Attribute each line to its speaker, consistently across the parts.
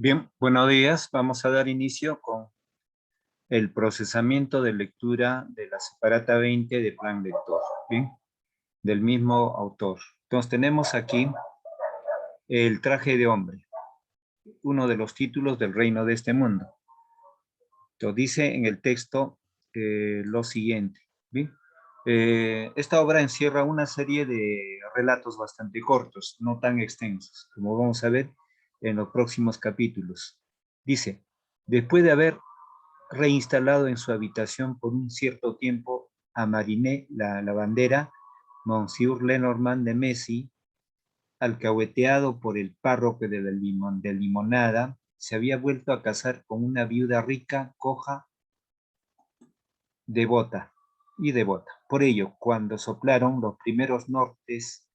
Speaker 1: Bien, buenos días. Vamos a dar inicio con el procesamiento de lectura de la separata 20 de Plan Lector, ¿bien? Del mismo autor. Entonces tenemos aquí El traje de hombre, uno de los títulos del reino de este mundo. Entonces dice en el texto lo siguiente, ¿bien? Esta obra encierra una serie de relatos bastante cortos, no tan extensos, como vamos a ver en los próximos capítulos. Dice, después de haber reinstalado en su habitación por un cierto tiempo a Marinette, la lavandera, Monsieur Lenormand de Messi, alcahueteado por el párroco de Limonada, se había vuelto a casar con una viuda rica, coja, devota y devota. Por ello, cuando soplaron los primeros nortes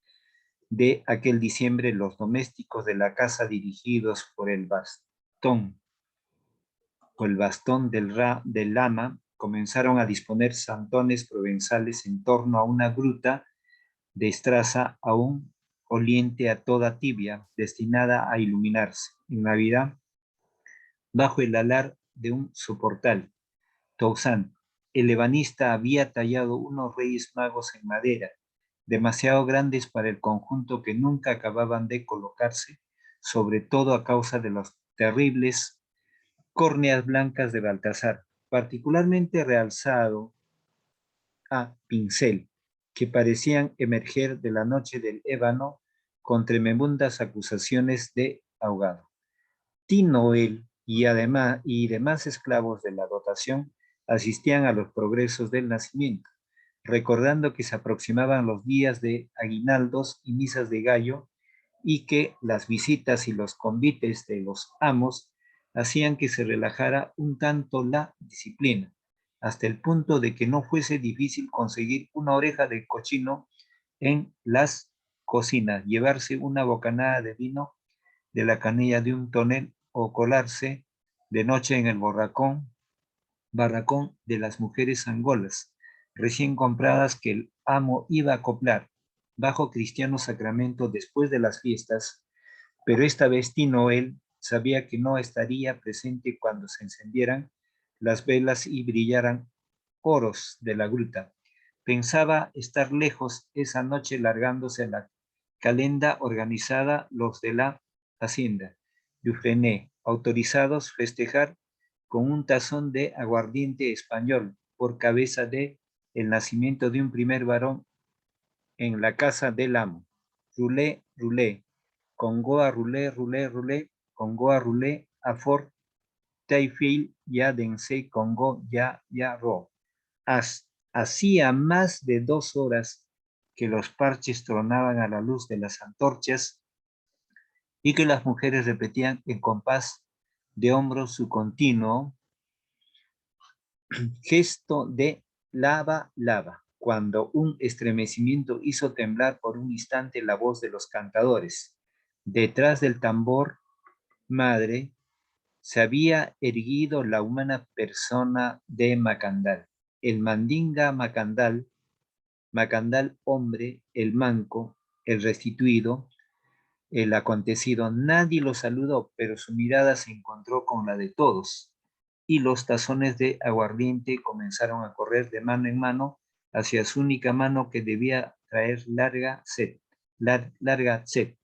Speaker 1: de aquel diciembre, los domésticos de la casa dirigidos por el bastón del lama, comenzaron a disponer santones provenzales en torno a una gruta de estraza aún oliente a toda tibia, destinada a iluminarse en Navidad bajo el alar de un soportal. Toussaint, el ebanista, había tallado unos reyes magos en madera, demasiado grandes para el conjunto que nunca acababan de colocarse, sobre todo a causa de los terribles córneas blancas de Baltasar, particularmente realzado a pincel, que parecían emerger de la noche del ébano con tremendas acusaciones de ahogado. Tinoel y demás esclavos de la dotación asistían a los progresos del nacimiento, recordando que se aproximaban los días de aguinaldos y misas de gallo y que las visitas y los convites de los amos hacían que se relajara un tanto la disciplina, hasta el punto de que no fuese difícil conseguir una oreja de cochino en las cocinas, llevarse una bocanada de vino de la canilla de un tonel o colarse de noche en el barracón de las mujeres angolas, recién compradas que el amo iba a acoplar bajo cristiano sacramento después de las fiestas, pero esta vez Tinoel sabía que no estaría presente cuando se encendieran las velas y brillaran oros de la gruta. Pensaba estar lejos esa noche largándose a la calenda organizada los de la hacienda Dufresne, autorizados festejar con un tazón de aguardiente español por cabeza de el nacimiento de un primer varón en la casa del amo. Roulé, roulé, Congoa roulé, roulé, roulé, Congoa roulé, a Fort Taifil ya dense Congo ya ro. Hacía más de 2 horas que los parches tronaban a la luz de las antorchas y que las mujeres repetían en compás de hombros su continuo gesto de lava, lava, cuando un estremecimiento hizo temblar por un instante la voz de los cantadores. Detrás del tambor madre se había erguido la humana persona de Macandal. El mandinga Macandal hombre, el manco, el restituido, el acontecido. Nadie lo saludó, pero su mirada se encontró con la de todos, y los tazones de aguardiente comenzaron a correr de mano en mano hacia su única mano que debía traer larga sed.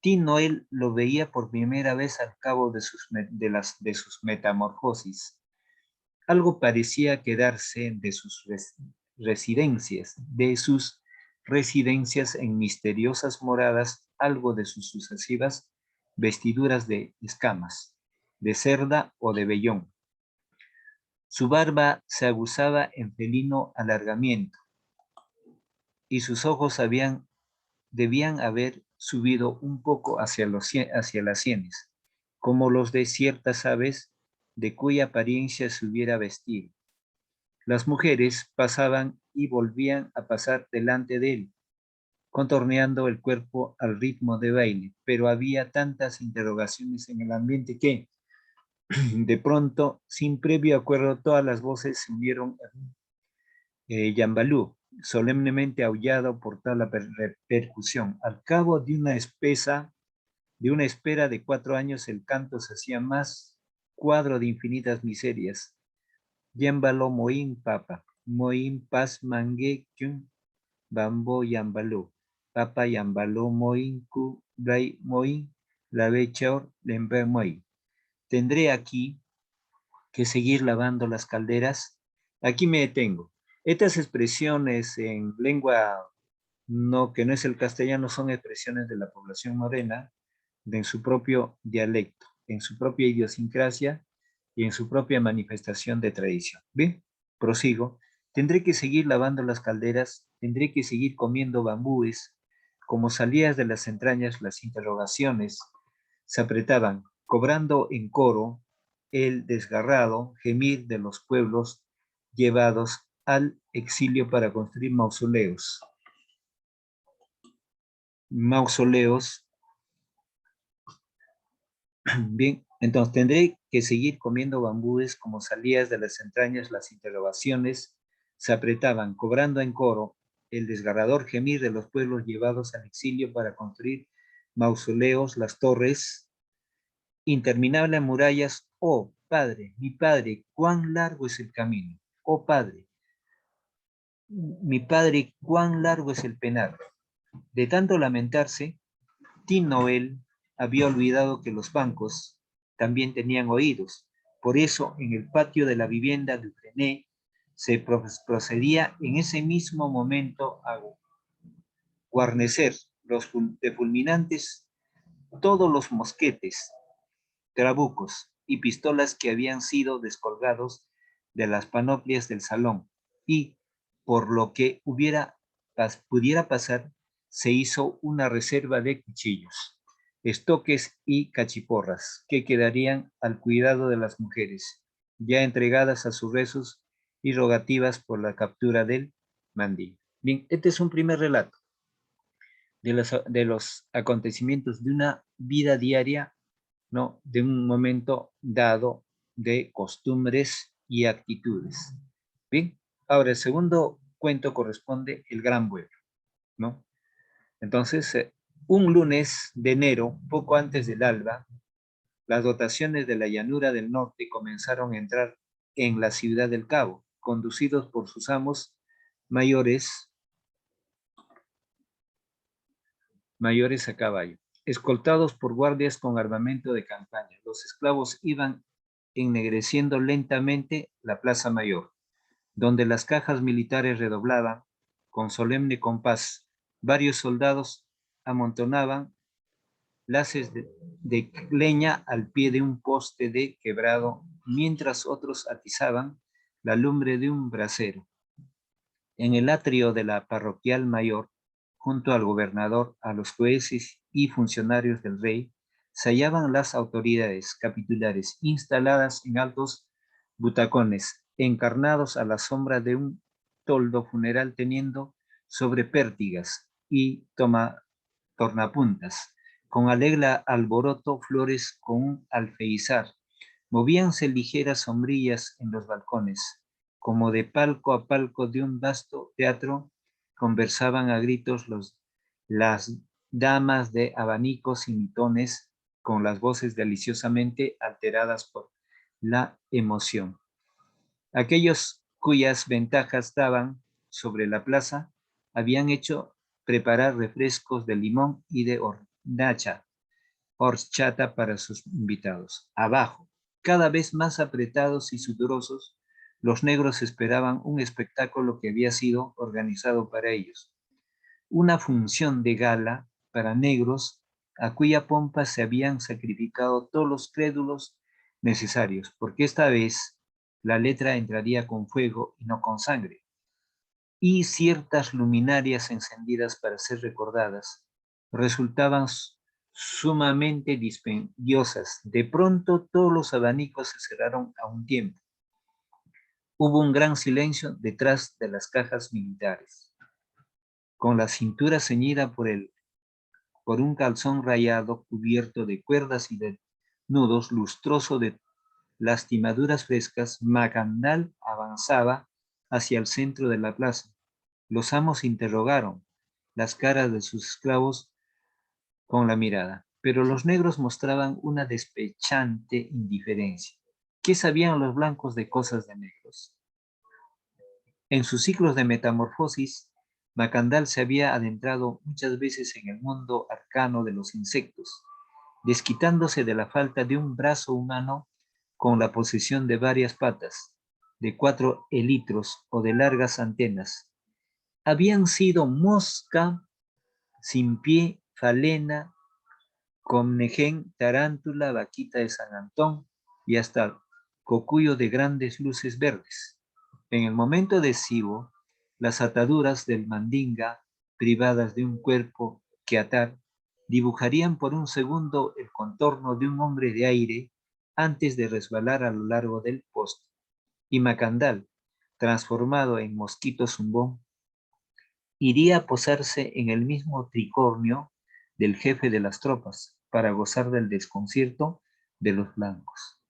Speaker 1: Tinoel lo veía por primera vez al cabo de sus metamorfosis. Algo parecía quedarse de sus residencias en misteriosas moradas, algo de sus sucesivas vestiduras de escamas, de cerda o de vellón. Su barba se aguzaba en felino alargamiento y sus ojos debían haber subido un poco hacia las sienes, como los de ciertas aves de cuya apariencia se hubiera vestido. Las mujeres pasaban y volvían a pasar delante de él, contorneando el cuerpo al ritmo de baile, pero había tantas interrogaciones en el ambiente que, de pronto, sin previo acuerdo, todas las voces se unieron a Yambalú, solemnemente aullado por toda la repercusión. Al cabo de una espesa De una espera de 4 años el canto se hacía más cuadro de infinitas miserias. Yámbalo moín papa, moín pas mangue kyun, bambo yámbalo, papa yámbalo moín ku, bray moín, la bechaor, lembe moín. Tendré aquí que seguir lavando las calderas. Aquí me detengo. Estas expresiones en lengua no, que no es el castellano, son expresiones de la población morena, en su propio dialecto, en su propia idiosincrasia y en su propia manifestación de tradición. Bien, prosigo. Tendré que seguir lavando las calderas, tendré que seguir comiendo bambúes. Como salías de las entrañas, las interrogaciones se apretaban, cobrando en coro el desgarrado gemir de los pueblos llevados al exilio para construir mausoleos. Mausoleos. Bien, entonces tendré que seguir comiendo bambúes como salías de las entrañas, las interrogaciones se apretaban, cobrando en coro el desgarrador gemir de los pueblos llevados al exilio para construir mausoleos, las torres, interminables murallas. Oh, padre, mi padre, cuán largo es el camino. Oh, padre, mi padre, cuán largo es el penar. De tanto lamentarse, Tin Noel había olvidado que los bancos también tenían oídos. Por eso, en el patio de la vivienda de Frené se procedía en ese mismo momento a guarnecer los de fulminantes todos los mosquetes, trabucos y pistolas que habían sido descolgados de las panoplias del salón, y por lo que pudiera pasar, se hizo una reserva de cuchillos, estoques y cachiporras que quedarían al cuidado de las mujeres, ya entregadas a sus rezos y rogativas por la captura del mandil. Bien, este es un primer relato de los acontecimientos de una vida diaria, ¿no? De un momento dado de costumbres y actitudes. Bien, ahora el segundo cuento corresponde El Gran Vuelo, ¿no? Entonces, un lunes de enero, poco antes del alba, las dotaciones de la llanura del norte comenzaron a entrar en la ciudad del Cabo, conducidos por sus amos mayores a caballo, escoltados por guardias con armamento de campaña. Los esclavos iban ennegreciendo lentamente la plaza mayor, donde las cajas militares redoblaban con solemne compás. Varios soldados amontonaban laces de leña al pie de un poste de quebrado, mientras otros atizaban la lumbre de un brasero. En el atrio de la parroquial mayor, junto al gobernador, a los jueces y funcionarios del rey, se hallaban las autoridades capitulares instaladas en altos butacones, encarnados a la sombra de un toldo funeral teniendo sobre pértigas y tornapuntas, con alegre alboroto flores con un alfeizar. Movíanse ligeras sombrillas en los balcones, como de palco a palco de un vasto teatro, conversaban a gritos las damas de abanicos y mitones con las voces deliciosamente alteradas por la emoción. Aquellos cuyas ventajas daban sobre la plaza habían hecho preparar refrescos de limón y de horchata para sus invitados. Abajo, cada vez más apretados y sudorosos, los negros esperaban un espectáculo que había sido organizado para ellos. Una función de gala para negros a cuya pompa se habían sacrificado todos los crédulos necesarios, porque esta vez la letra entraría con fuego y no con sangre, y ciertas luminarias encendidas para ser recordadas resultaban sumamente dispendiosas. De pronto todos los abanicos se cerraron a un tiempo. Hubo un gran silencio detrás de las cajas militares. Con la cintura ceñida por un calzón rayado cubierto de cuerdas y de nudos, lustroso de lastimaduras frescas, Macandal avanzaba hacia el centro de la plaza. Los amos interrogaron las caras de sus esclavos con la mirada, pero los negros mostraban una despechante indiferencia. ¿Qué sabían los blancos de cosas de negros? En sus ciclos de metamorfosis, Macandal se había adentrado muchas veces en el mundo arcano de los insectos, desquitándose de la falta de un brazo humano con la posesión de varias patas, de 4 elitros o de largas antenas. Habían sido mosca, sin pie, falena, comnején, tarántula, vaquita de San Antón y hasta cocuyo de grandes luces verdes. En el momento decisivo, las ataduras del mandinga, privadas de un cuerpo que atar, dibujarían por un segundo el contorno de un hombre de aire antes de resbalar a lo largo del poste. Y Macandal, transformado en mosquito zumbón, iría a posarse en el mismo tricornio del jefe de las tropas para gozar del desconcierto de los blancos.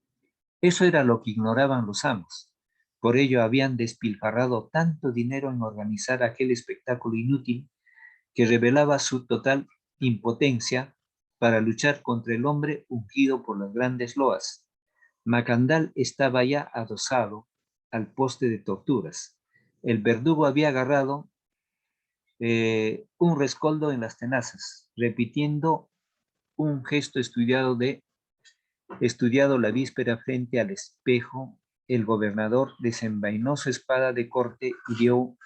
Speaker 1: Eso era lo que ignoraban los amos. Por ello habían despilfarrado tanto dinero en organizar aquel espectáculo inútil que revelaba su total impotencia para luchar contra el hombre ungido por las grandes loas. Macandal estaba ya adosado al poste de torturas. El verdugo había agarrado un rescoldo en las tenazas, repitiendo un gesto estudiado la víspera frente al espejo. El gobernador desenvainó su espada de corte y dio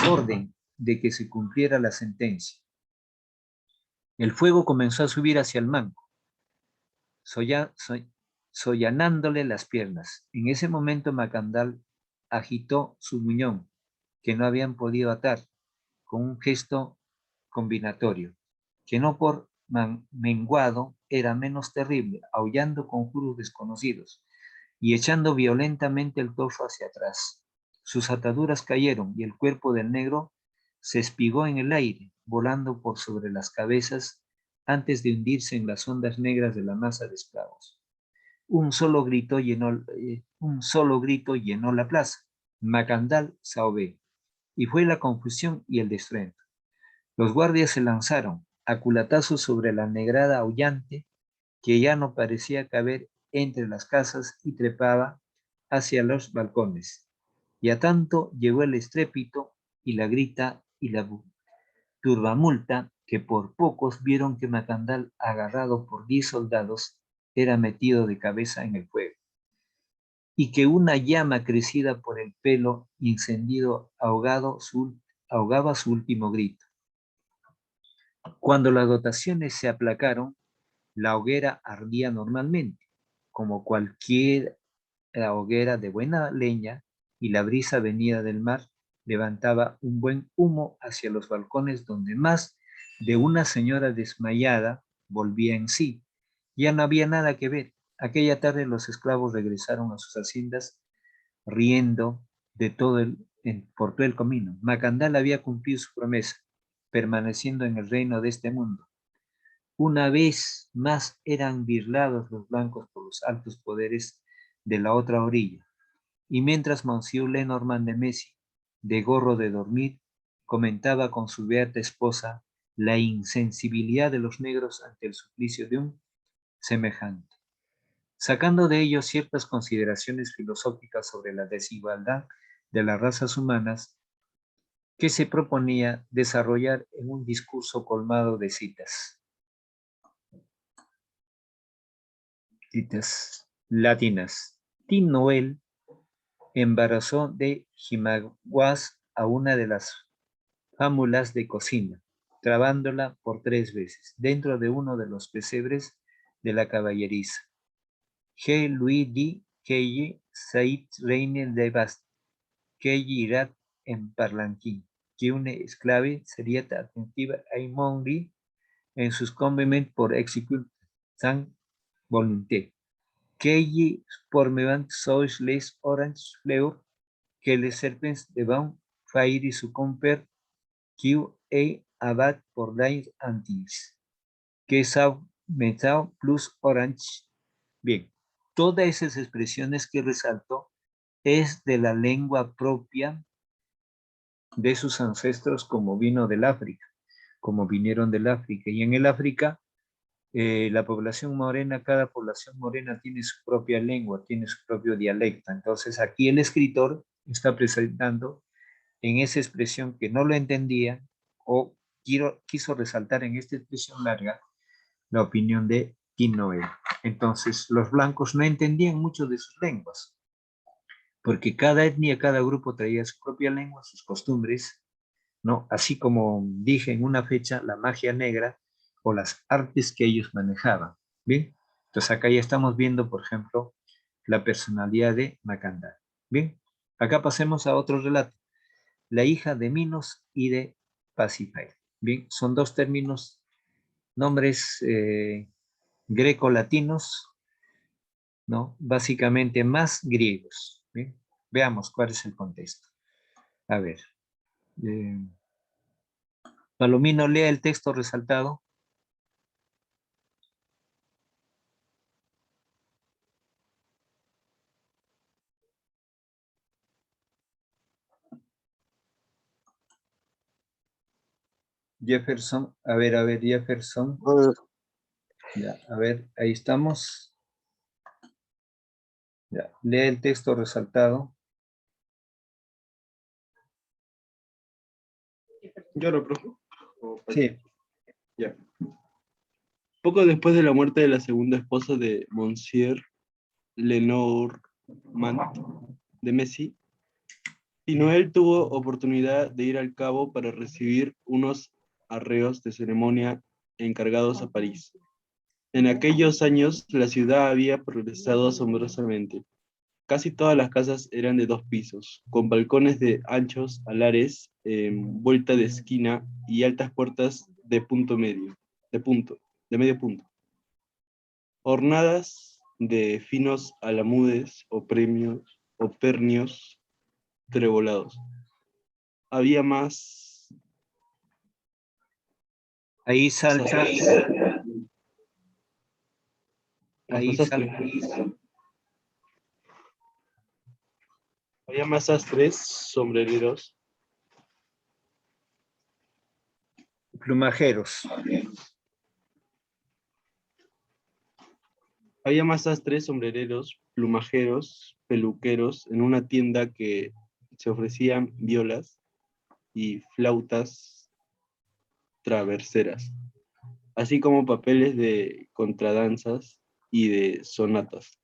Speaker 1: orden de que se cumpliera la sentencia. El fuego comenzó a subir hacia el manco, sollanándole las piernas. En ese momento Macandal agitó su muñón, que no habían podido atar, con un gesto combinatorio, que no por menguado era menos terrible, aullando conjuros desconocidos y echando violentamente el torso hacia atrás. Sus ataduras cayeron y el cuerpo del negro se espigó en el aire, volando por sobre las cabezas antes de hundirse en las ondas negras de la masa de esclavos. Un solo grito llenó la plaza. Macandal Saobé. Y fue la confusión y el desfreno. Los guardias se lanzaron a culatazos sobre la negrada aullante que ya no parecía caber entre las casas y trepaba hacia los balcones. Y a tanto llegó el estrépito y la grita y la turbamulta que por pocos vieron que Macandal, agarrado por 10 soldados, era metido de cabeza en el fuego, y que una llama crecida por el pelo incendido ahogaba su último grito. Cuando las dotaciones se aplacaron, la hoguera ardía normalmente, como cualquier hoguera de buena leña, y la brisa venida del mar levantaba un buen humo hacia los balcones donde más de una señora desmayada volvía en sí. Ya no había nada que ver. Aquella tarde los esclavos regresaron a sus haciendas riendo por todo el camino. Macandal había cumplido su promesa, permaneciendo en el reino de este mundo. Una vez más eran birlados los blancos por los altos poderes de la otra orilla. Y mientras Monsieur Lenormand de Messi, de gorro de dormir, comentaba con su beata esposa la insensibilidad de los negros ante el suplicio de un semejante, sacando de ello ciertas consideraciones filosóficas sobre la desigualdad de las razas humanas, que se proponía desarrollar en un discurso colmado de citas latinas. Tim Noel embarazó de jimaguas a una de las fámulas de cocina, trabándola por 3 veces dentro de uno de los pesebres de la caballeriza. G. Louis D. Keye Said Reine de Bast, Keye Irat en Parlanquín, que une esclave sería attentiva a Monri en sus convenios por exécuter sans volonté. Keye formevan sois les orange fleur que les serpents devant faire su comper qui est abat por l'air antilles, que sau metal plus orange. Bien, todas esas expresiones que resalto es de la lengua propia de sus ancestros como vinieron del África. Y en el África La población morena, cada población morena tiene su propia lengua, tiene su propio dialecto. Entonces aquí el escritor está presentando en esa expresión que no lo entendía o quiso resaltar en esta expresión larga la opinión de Tim Noel. Entonces los blancos no entendían mucho de sus lenguas, porque cada etnia, cada grupo traía su propia lengua, sus costumbres, ¿no? Así como dije en una fecha, la magia negra o las artes que ellos manejaban, ¿bien? Entonces acá ya estamos viendo, por ejemplo, la personalidad de Macandal, ¿bien? Acá pasemos a otro relato, la hija de Minos y de Pasífae, ¿bien? Son dos términos, nombres greco-latinos, ¿no? Básicamente más griegos, ¿bien? Veamos cuál es el contexto. A ver, eh, Palomino, lea el texto resaltado. Jefferson, a ver, Jefferson.
Speaker 2: A ver,
Speaker 1: Ya, a ver, ahí estamos. Ya, lee el texto resaltado.
Speaker 2: yo lo profe.
Speaker 1: Sí,
Speaker 2: Ya. Poco después de la muerte de la segunda esposa de Monsieur Lenormand de Messi, Noel tuvo oportunidad de ir al Cabo para recibir unos arreos de ceremonia encargados a París. En aquellos años, la ciudad había progresado asombrosamente. Casi todas las casas eran de 2 pisos, con balcones de anchos alares en vuelta de esquina y altas puertas de de medio punto, ornadas de finos alamudes o pernios trebolados. Había más
Speaker 1: ahí salta, ahí
Speaker 2: sastres.
Speaker 1: salta.
Speaker 2: Había más sastres, sombrereros.
Speaker 1: Plumajeros.
Speaker 2: Había más sastres, sombrereros, plumajeros, peluqueros en una tienda que se ofrecían violas y flautas traverseras, así como papeles de contradanzas y de sonatas.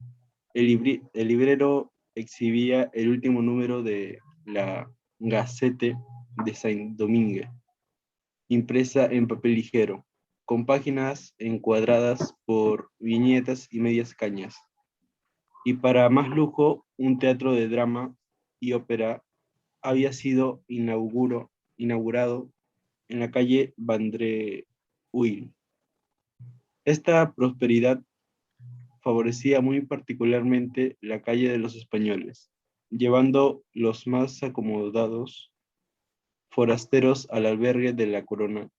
Speaker 2: El librero exhibía el último número de la Gazette de Saint-Domingue, impresa en papel ligero, con páginas encuadradas por viñetas y medias cañas. Y para más lujo, un teatro de drama y ópera había sido inaugurado en la calle Vandreuil. Esta prosperidad favorecía muy particularmente la calle de los españoles, llevando los más acomodados forasteros al albergue de la corona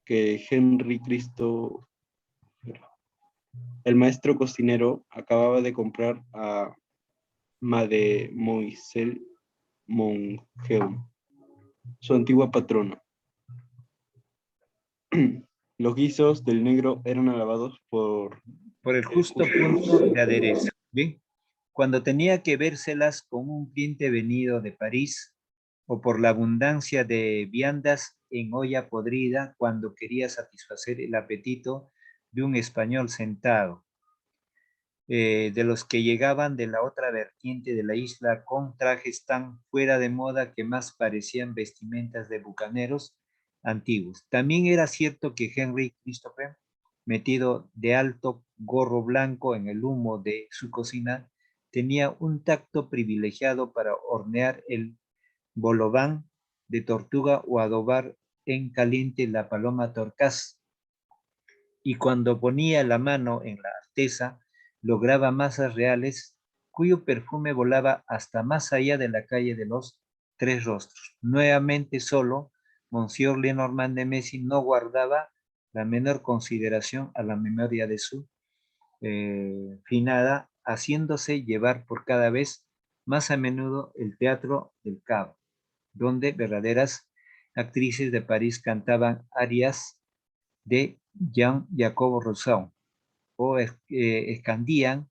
Speaker 2: que Henry Cristo, el maestro cocinero, acababa de comprar a Mademoiselle Mongeum, su antigua patrona. Los guisos del negro eran alabados por
Speaker 1: Por el
Speaker 2: el
Speaker 1: justo
Speaker 2: justo.
Speaker 1: punto de aderezo. ¿Bien? Cuando tenía que vérselas con un cliente venido de París o por la abundancia de viandas en olla podrida cuando quería satisfacer el apetito de un español sentado, de los que llegaban de la otra vertiente de la isla con trajes tan fuera de moda que más parecían vestimentas de bucaneros antiguos. También era cierto que Henry Christopher, metido de alto gorro blanco en el humo de su cocina, tenía un tacto privilegiado para hornear el bolobán de tortuga o adobar en caliente la paloma torcaz, y cuando ponía la mano en la artesa, lograba masas reales cuyo perfume volaba hasta más allá de la calle de los Tres Rostros. Nuevamente solo, Monsieur Lenormand de Messi no guardaba la menor consideración a la memoria de su finada, haciéndose llevar por cada vez más a menudo el Teatro del Cabo, donde verdaderas actrices de París cantaban arias de Jean Jacobo Rousseau, o escandían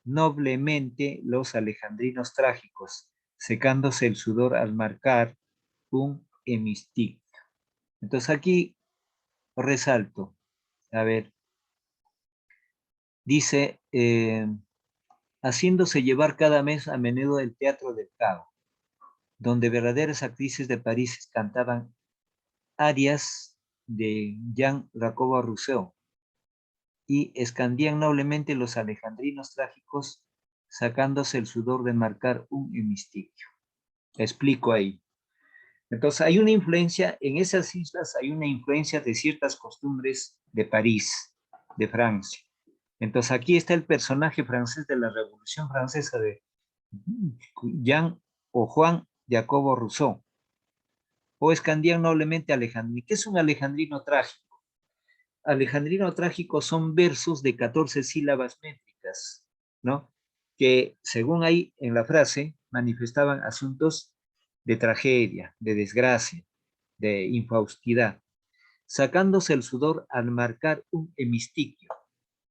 Speaker 1: noblemente los alejandrinos trágicos, secándose el sudor al marcar un hemistiquio. Entonces aquí resalto, a ver, dice, haciéndose llevar cada mes a menudo el Teatro del Cabo, donde verdaderas actrices de París cantaban arias de Jean Jacobo Rousseau y escandían noblemente los alejandrinos trágicos, sacándose el sudor de marcar un hemistiquio. Explico ahí. Entonces hay una influencia, en esas islas hay una influencia de ciertas costumbres de París, de Francia. Entonces aquí está el personaje francés de la Revolución Francesa de Jean o Juan Jacobo Rousseau, o escandían noblemente alejandrino. ¿Qué es un alejandrino trágico? Alejandrino trágico son versos de 14 sílabas métricas, ¿no? Que según ahí en la frase manifestaban asuntos de tragedia, de desgracia, de infaustidad, sacándose el sudor al marcar un hemistiquio.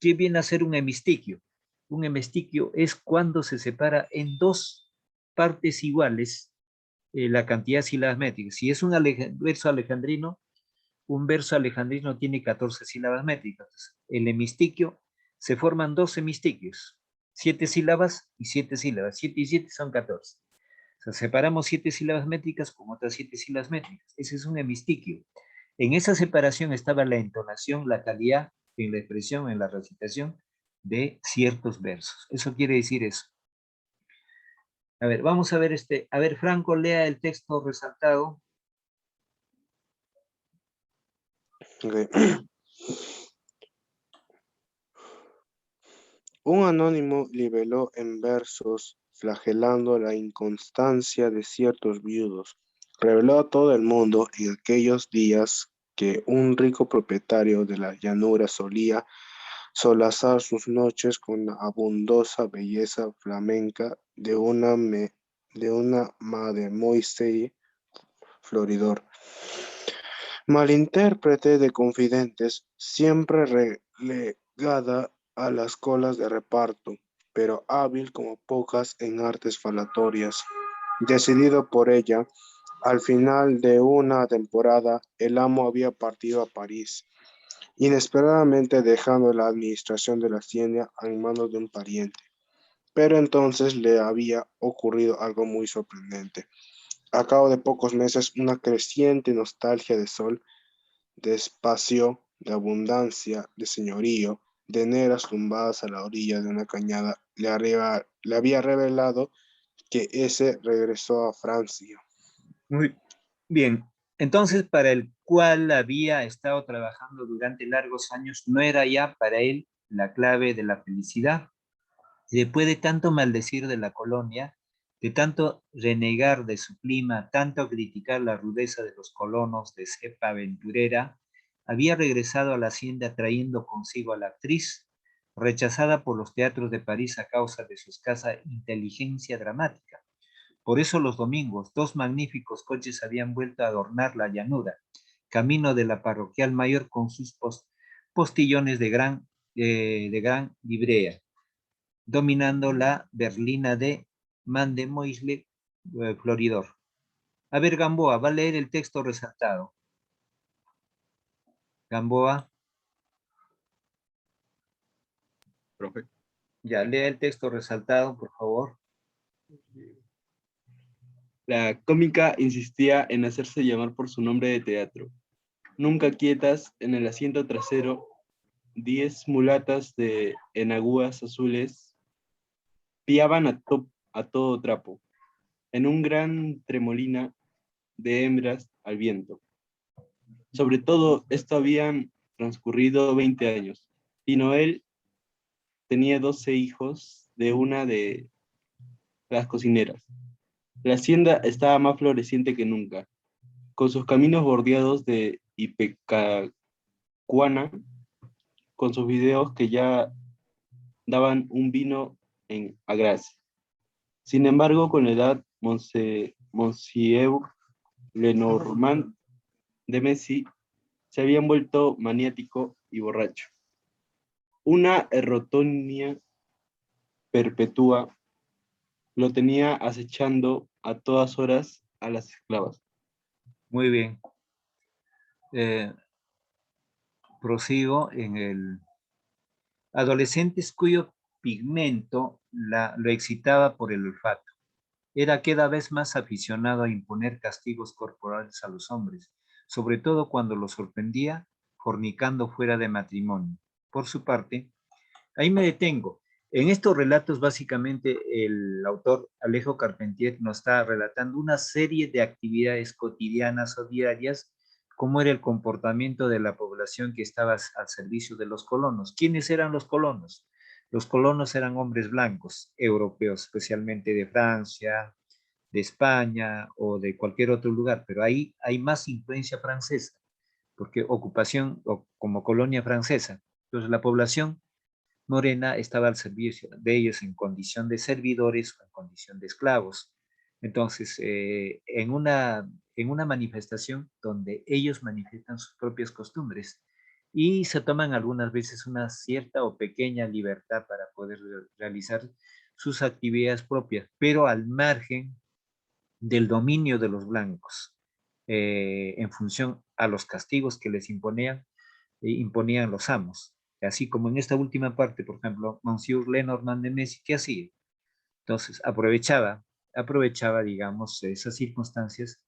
Speaker 1: ¿Qué viene a ser un hemistiquio? Un hemistiquio es cuando se separa en dos partes iguales la cantidad de sílabas métricas. Si es un verso alejandrino tiene 14 sílabas métricas. El hemistiquio, se forman dos hemistiquios, 7 sílabas y 7 sílabas. 7 y 7 son 14. O sea, separamos 7 sílabas métricas con otras 7 sílabas métricas. Ese es un hemistiquio. En esa separación estaba la entonación, la calidad en la expresión, en la recitación de ciertos versos. Eso quiere decir eso. A ver, vamos a ver a ver, Franco, lea el texto resaltado.
Speaker 3: Okay. Un anónimo libeló en versos, flagelando la inconstancia de ciertos viudos. Reveló a todo el mundo en aquellos días que un rico propietario de la llanura solía solazar sus noches con la abundosa belleza flamenca de una mademoiselle Floridor, malintérprete de confidentes, siempre relegada a las colas de reparto, pero hábil como pocas en artes falatorias. Decidido por ella, al final de una temporada, el amo había partido a París, inesperadamente dejando la administración de la hacienda en manos de un pariente. Pero entonces le había ocurrido algo muy sorprendente. A cabo de pocos meses, una creciente nostalgia de sol, de espacio, de abundancia, de señorío, de negras tumbadas a la orilla de una cañada, le había revelado que ese regresó a Francia.
Speaker 1: Muy bien. Entonces, para el cual había estado trabajando durante largos años, no era ya para él la clave de la felicidad. Después de tanto maldecir de la colonia, de tanto renegar de su clima, tanto criticar la rudeza de los colonos de cepa aventurera, había regresado a la hacienda trayendo consigo a la actriz, rechazada por los teatros de París a causa de su escasa inteligencia dramática. Por eso los domingos, dos magníficos coches habían vuelto a adornar la llanura, camino de la parroquial mayor con sus postillones de gran librea, dominando la berlina de Mandemoiselle Floridor. A ver, Gamboa, va a leer el texto resaltado. Gamboa.
Speaker 2: Profe.
Speaker 1: Ya, lea el texto resaltado, por favor.
Speaker 2: La cómica insistía en hacerse llamar por su nombre de teatro. Nunca quietas, en el asiento trasero, 10 mulatas de enagúas azules piaban a todo trapo, en un gran tremolina de hembras al viento. Sobre todo, esto habían transcurrido 20 años, y Noel tenía 12 hijos de una de las cocineras. La hacienda estaba más floreciente que nunca, con sus caminos bordeados de ipecacuana, con sus videos que ya daban un vino en Agraz. Sin embargo, con la edad, Monsieur Lenormand de Messi se había vuelto maniático y borracho. Una errotonia perpetua lo tenía acechando a todas horas a las esclavas.
Speaker 1: Muy bien. Prosigo en el adolescentes cuyo pigmento lo excitaba por el olfato. Era cada vez más aficionado a imponer castigos corporales a los hombres, sobre todo cuando los sorprendía fornicando fuera de matrimonio. Por su parte, ahí me detengo. En estos relatos, básicamente, el autor Alejo Carpentier nos está relatando una serie de actividades cotidianas o diarias, cómo era el comportamiento de la población que estaba al servicio de los colonos. ¿Quiénes eran los colonos? Los colonos eran hombres blancos, europeos, especialmente de Francia, de España o de cualquier otro lugar, pero ahí hay más influencia francesa, porque ocupación o como colonia francesa. Entonces la población morena estaba al servicio de ellos en condición de servidores o en condición de esclavos. Entonces, en una manifestación donde ellos manifiestan sus propias costumbres y se toman algunas veces una cierta o pequeña libertad para poder realizar sus actividades propias, pero al margen del dominio de los blancos, en función a los castigos que les imponían los amos. Así como en esta última parte, por ejemplo, Monsieur Lenormand de Messi, ¿qué hacía? Entonces, aprovechaba, digamos, esas circunstancias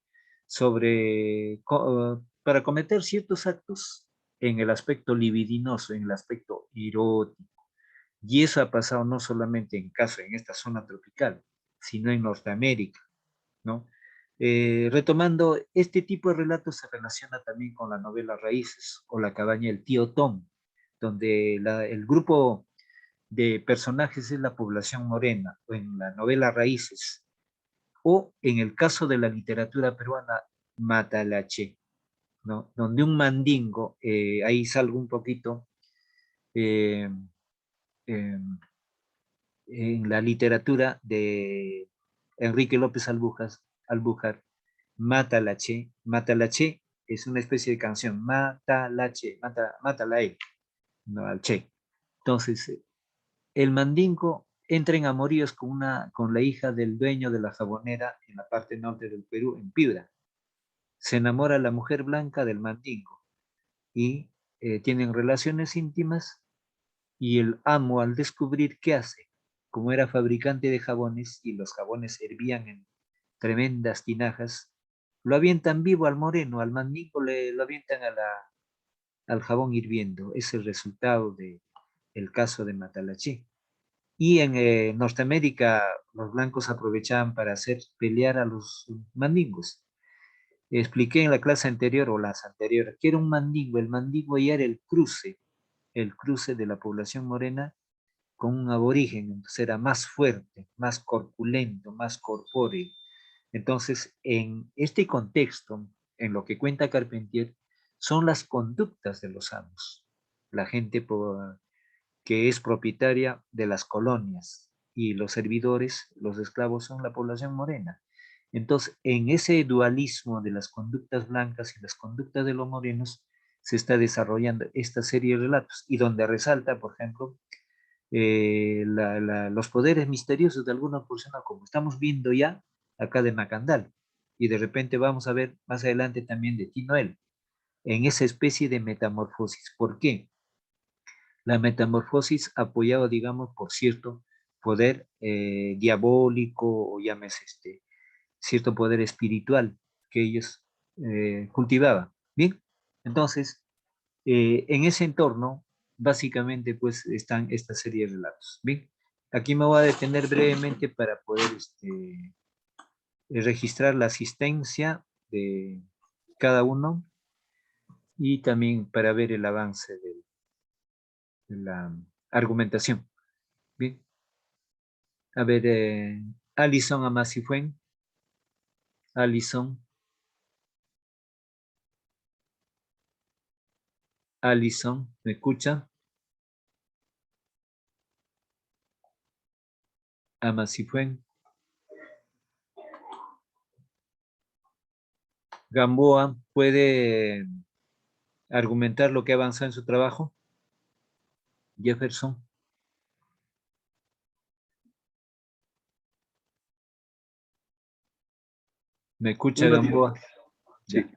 Speaker 1: para cometer ciertos actos en el aspecto libidinoso, en el aspecto erótico. Y eso ha pasado no solamente en esta zona tropical, sino en Norteamérica, ¿no? Retomando, este tipo de relatos se relaciona también con la novela Raíces o La cabaña del tío Tom, donde el grupo de personajes es la población morena, o en la novela Raíces, o en el caso de la literatura peruana, Matalache, ¿no? Donde un mandingo, ahí salgo un poquito, eh, eh, en la literatura de Enrique López Albújar, Matalache. Matalache es una especie de canción. Matalache, mata la E, no al Che. Entonces, el mandingo entra en amoríos con la hija del dueño de la jabonera en la parte norte del Perú, en Piura. Se enamora la mujer blanca del mandingo y tienen relaciones íntimas y el amo al descubrir qué hace, como era fabricante de jabones y los jabones hervían en tremendas tinajas, lo avientan vivo al moreno, al mandingo lo avientan al jabón hirviendo. Es el resultado del caso de Matalachi. Y en Norteamérica los blancos aprovechaban para hacer pelear a los mandingos. Expliqué en la clase anterior o las anteriores que era un mandingo. El mandingo ya era el cruce de la población morena con un aborigen, entonces era más fuerte, más corpulento, más corpóreo. Entonces, en este contexto, en lo que cuenta Carpentier, son las conductas de los amos, la gente que es propietaria de las colonias y los servidores, los esclavos son la población morena. Entonces, en ese dualismo de las conductas blancas y las conductas de los morenos, se está desarrollando esta serie de relatos y donde resalta, por ejemplo, los poderes misteriosos de alguna persona, como estamos viendo ya acá de Macandal, y de repente vamos a ver más adelante también de Tinoel, en esa especie de metamorfosis. ¿Por qué? La metamorfosis apoyada, digamos, por cierto poder diabólico o llámese cierto poder espiritual que ellos cultivaban. Bien, entonces, en ese entorno, básicamente, pues están esta serie de relatos. Bien, aquí me voy a detener brevemente para poder registrar la asistencia de cada uno y también para ver el avance de la argumentación. Bien, a ver, Alison Amasifuen, Alison, Alison, ¿me escucha? Amasifuen, Gamboa, ¿puede argumentar lo que avanza en su trabajo? Jefferson. ¿Me escucha,
Speaker 2: Un ratito.
Speaker 1: Gamboa?
Speaker 2: Sí.
Speaker 1: Ya.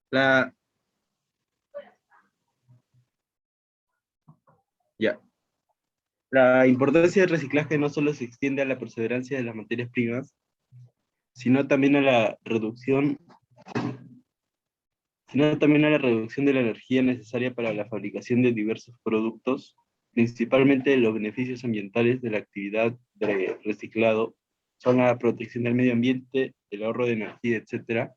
Speaker 2: La, ya. La importancia del reciclaje no solo se extiende a la perseverancia de las materias primas, sino también a la reducción, de la energía necesaria para la fabricación de diversos productos, principalmente los beneficios ambientales de la actividad de reciclado son la protección del medio ambiente, el ahorro de energía, etc.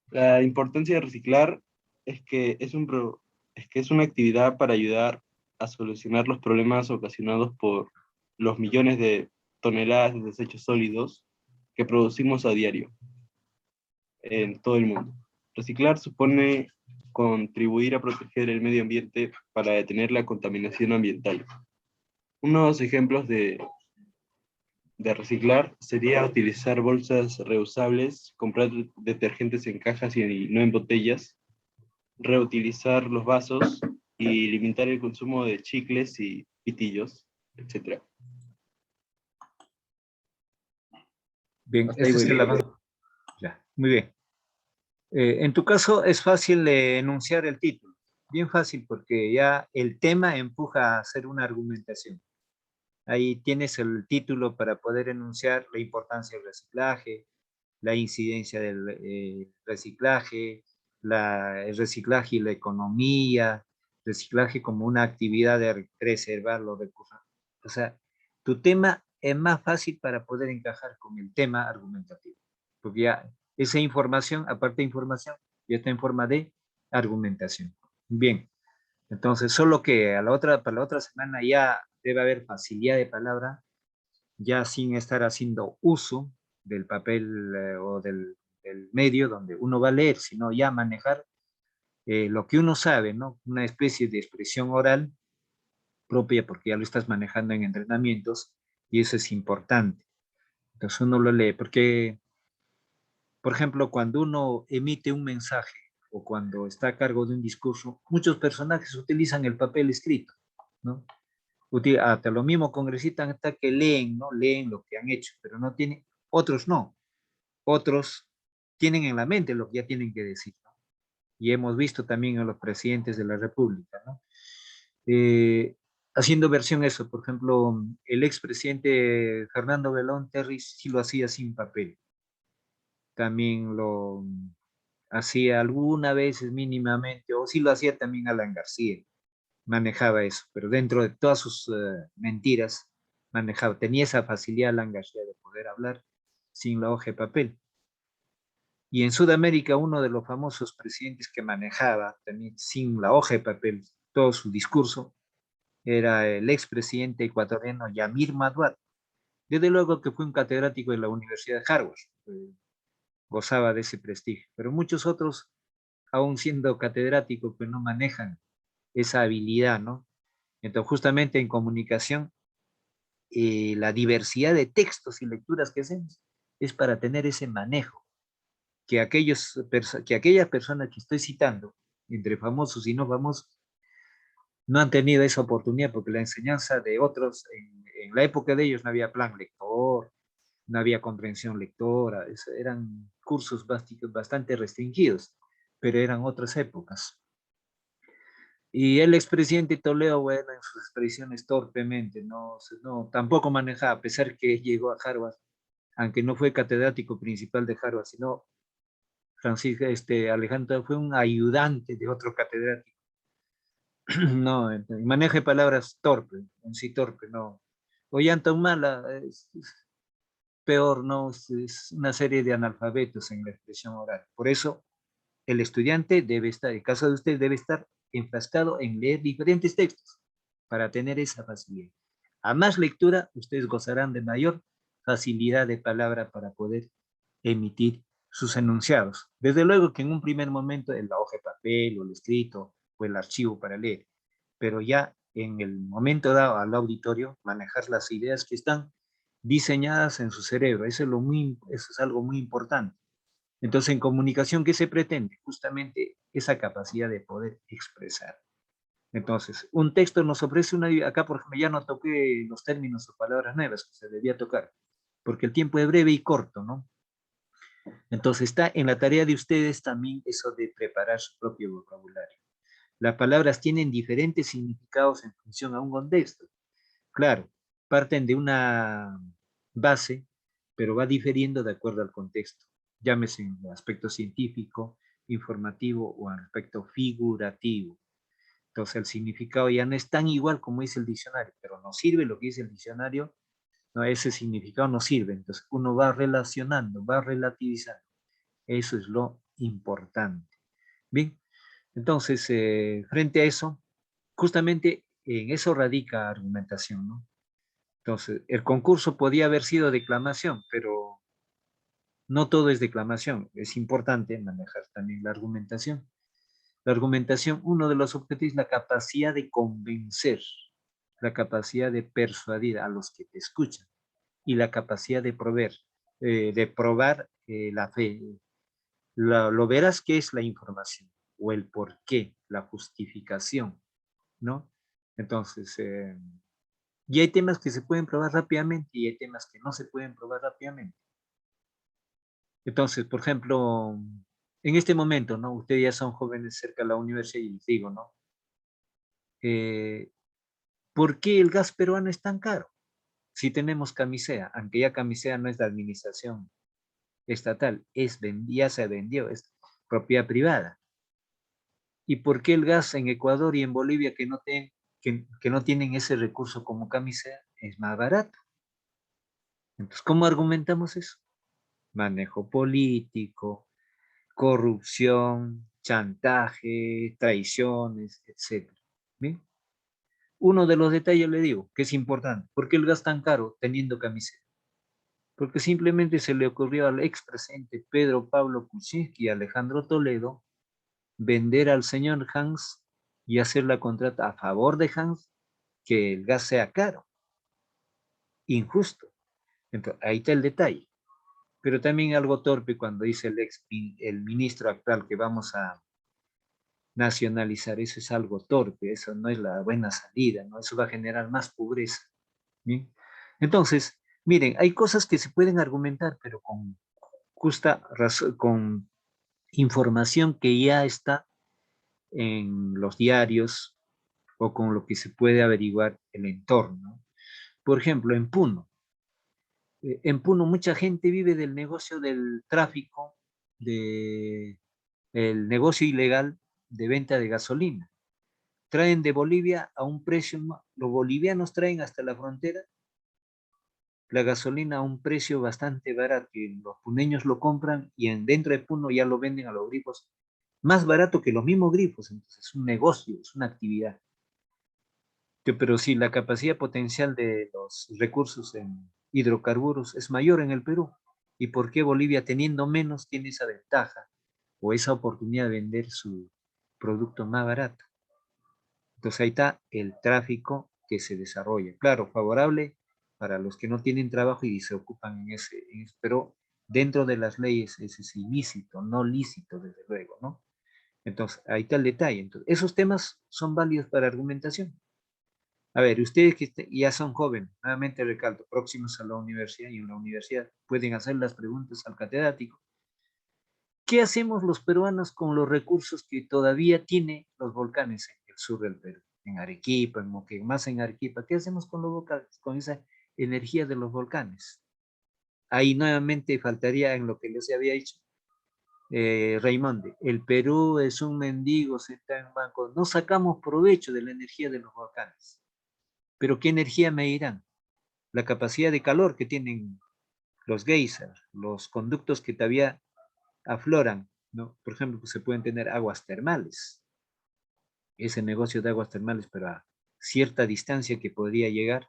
Speaker 2: La importancia de reciclar es que es una actividad para ayudar a solucionar los problemas ocasionados por los millones de toneladas de desechos sólidos que producimos a diario en todo el mundo. Reciclar supone contribuir a proteger el medio ambiente para detener la contaminación ambiental. Unos ejemplos de reciclar sería utilizar bolsas reusables, comprar detergentes en cajas y no en botellas, reutilizar los vasos y limitar el consumo de chicles y pitillos, etc.
Speaker 1: Bien,
Speaker 2: Hasta ahí
Speaker 1: ese
Speaker 2: voy
Speaker 1: es el
Speaker 2: bien.
Speaker 1: avance. Ya, muy bien. En tu caso es fácil enunciar el título. Bien fácil porque ya el tema empuja a hacer una argumentación. Ahí tienes el título para poder enunciar la importancia del reciclaje, la incidencia del reciclaje, el reciclaje y la economía, reciclaje como una actividad de preservar los recursos. O sea, tu tema es más fácil para poder encajar con el tema argumentativo, porque ya esa información, aparte de información, ya está en forma de argumentación. Bien, entonces solo que para la otra semana ya debe haber facilidad de palabra, ya sin estar haciendo uso del papel o del medio donde uno va a leer, sino ya manejar lo que uno sabe, ¿no? Una especie de expresión oral propia, porque ya lo estás manejando en entrenamientos y eso es importante. Entonces uno lo lee, porque, por ejemplo, cuando uno emite un mensaje o cuando está a cargo de un discurso, muchos personajes utilizan el papel escrito, ¿no? Hasta lo mismo congresistas hasta que leen, ¿no? Leen lo que han hecho, pero no tienen, otros no. Otros tienen en la mente lo que ya tienen que decir, ¿no? Y hemos visto también a los presidentes de la República, ¿no? Haciendo versión eso, por ejemplo, el expresidente Fernando Belón Terry sí lo hacía sin papel, también lo hacía algunas veces mínimamente, o sí lo hacía también Alan García, manejaba eso, pero dentro de todas sus mentiras, tenía esa facilidad Alan García de poder hablar sin la hoja de papel. Y en Sudamérica, uno de los famosos presidentes que manejaba también sin la hoja de papel todo su discurso era el expresidente ecuatoriano Yamir Maduat. Desde luego que fue un catedrático de la Universidad de Harvard, gozaba de ese prestigio, pero muchos otros, aún siendo catedráticos, pues no manejan esa habilidad, ¿no? Entonces, justamente en comunicación, la diversidad de textos y lecturas que hacemos es para tener ese manejo que aquellas personas que estoy citando, entre famosos y no famosos, no han tenido esa oportunidad porque la enseñanza de otros, en la época de ellos no había plan lector, no había comprensión lectora, eran cursos bastante restringidos, pero eran otras épocas. Y el expresidente Toledo, bueno, en sus expresiones torpemente, tampoco manejaba, a pesar que llegó a Harvard, aunque no fue catedrático principal de Harvard, sino Francisco, Alejandro fue un ayudante de otro catedrático. No, maneja de palabras torpe, en sí torpe, no. Ollanta Humala es peor, ¿no? Es una serie de analfabetos en la expresión oral. Por eso, el estudiante debe estar, en el caso de usted, debe estar enfrascado en leer diferentes textos para tener esa facilidad. A más lectura, ustedes gozarán de mayor facilidad de palabra para poder emitir sus enunciados. Desde luego que en un primer momento en la hoja de papel o el escrito o el archivo para leer, pero ya en el momento dado al auditorio, manejar las ideas que están diseñadas en su cerebro. Eso es algo muy importante. Entonces, en comunicación, ¿qué se pretende? Justamente esa capacidad de poder expresar. Entonces, un texto nos ofrece acá por ejemplo ya no toqué los términos o palabras nuevas que se debía tocar, porque el tiempo es breve y corto, ¿no? Entonces está en la tarea de ustedes también eso de preparar su propio vocabulario. Las palabras tienen diferentes significados en función a un contexto. Claro, parten de una base, pero va difiriendo de acuerdo al contexto. Llámese en aspecto científico, informativo o en aspecto figurativo. Entonces el significado ya no es tan igual como dice el diccionario, pero no sirve lo que dice el diccionario, no, ese significado no sirve. Entonces uno va relacionando, va relativizando. Eso es lo importante. Bien, entonces frente a eso, justamente en eso radica argumentación, ¿no? Entonces, el concurso podía haber sido declamación, pero no todo es declamación. Es importante manejar también la argumentación. La argumentación, uno de los objetivos es la capacidad de convencer, la capacidad de persuadir a los que te escuchan y la capacidad de probar la fe. Lo verás que es la información o el por qué, la justificación, ¿no? Entonces, y hay temas que se pueden probar rápidamente y hay temas que no se pueden probar rápidamente. Entonces, por ejemplo, en este momento, ¿no? Ustedes ya son jóvenes cerca de la universidad y les digo, ¿no? ¿Por qué el gas peruano es tan caro? Si tenemos camisea, aunque ya camisea no es de administración estatal, ya se vendió, es propiedad privada. ¿Y por qué el gas en Ecuador y en Bolivia que no tienen ese recurso como camisea es más barato? Entonces, ¿cómo argumentamos eso? Manejo político, corrupción, chantaje, traiciones, etc. ¿Bien? Uno de los detalles le digo, que es importante. ¿Por qué el gas tan caro teniendo camiseta? Porque simplemente se le ocurrió al expresidente Pedro Pablo Kuczynski y Alejandro Toledo vender al señor Hans y hacer la contrata a favor de Hans que el gas sea caro. Injusto. Entonces, ahí está el detalle. Pero también algo torpe cuando dice el ministro actual que vamos a nacionalizar, eso es algo torpe, eso no es la buena salida, ¿no? Eso va a generar más pobreza. ¿Bien? Entonces, miren, hay cosas que se pueden argumentar, pero con justa razón, con información que ya está en los diarios o con lo que se puede averiguar el entorno. Por ejemplo, en Puno mucha gente vive del negocio del tráfico, de el negocio ilegal de venta de gasolina. Traen de Bolivia a un precio, los bolivianos traen hasta la frontera la gasolina a un precio bastante barato y los puneños lo compran y dentro de Puno ya lo venden a los grifos más barato que los mismos grifos. Entonces es un negocio, es una actividad. Pero sí, la capacidad potencial de los recursos en hidrocarburos es mayor en el Perú. ¿Y por qué Bolivia, teniendo menos, tiene esa ventaja o esa oportunidad de vender su producto más barato? Entonces ahí está el tráfico que se desarrolla. Claro, favorable para los que no tienen trabajo y se ocupan en ese, pero dentro de las leyes ese es ilícito, no lícito, desde luego, ¿no? Entonces, ahí está el detalle. Entonces, esos temas son válidos para argumentación. A ver, ustedes que ya son jóvenes, nuevamente recalco, próximos a la universidad y en la universidad pueden hacer las preguntas al catedrático. ¿Qué hacemos los peruanos con los recursos que todavía tienen los volcanes en el sur del Perú? En Arequipa, en Moquegua, más en Arequipa. ¿Qué hacemos con los volcanes, con esa energía de los volcanes? Ahí nuevamente faltaría en lo que les había dicho Raimonde. El Perú es un mendigo sentado en banco. No sacamos provecho de la energía de los volcanes. Pero ¿qué energía me dirán? La capacidad de calor que tienen los geysers, los conductos que todavía afloran, ¿no? Por ejemplo, pues se pueden tener aguas termales, ese negocio de aguas termales, pero a cierta distancia que podría llegar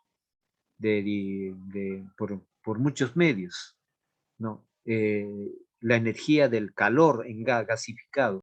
Speaker 1: por muchos medios, ¿no? La energía del calor en gasificado,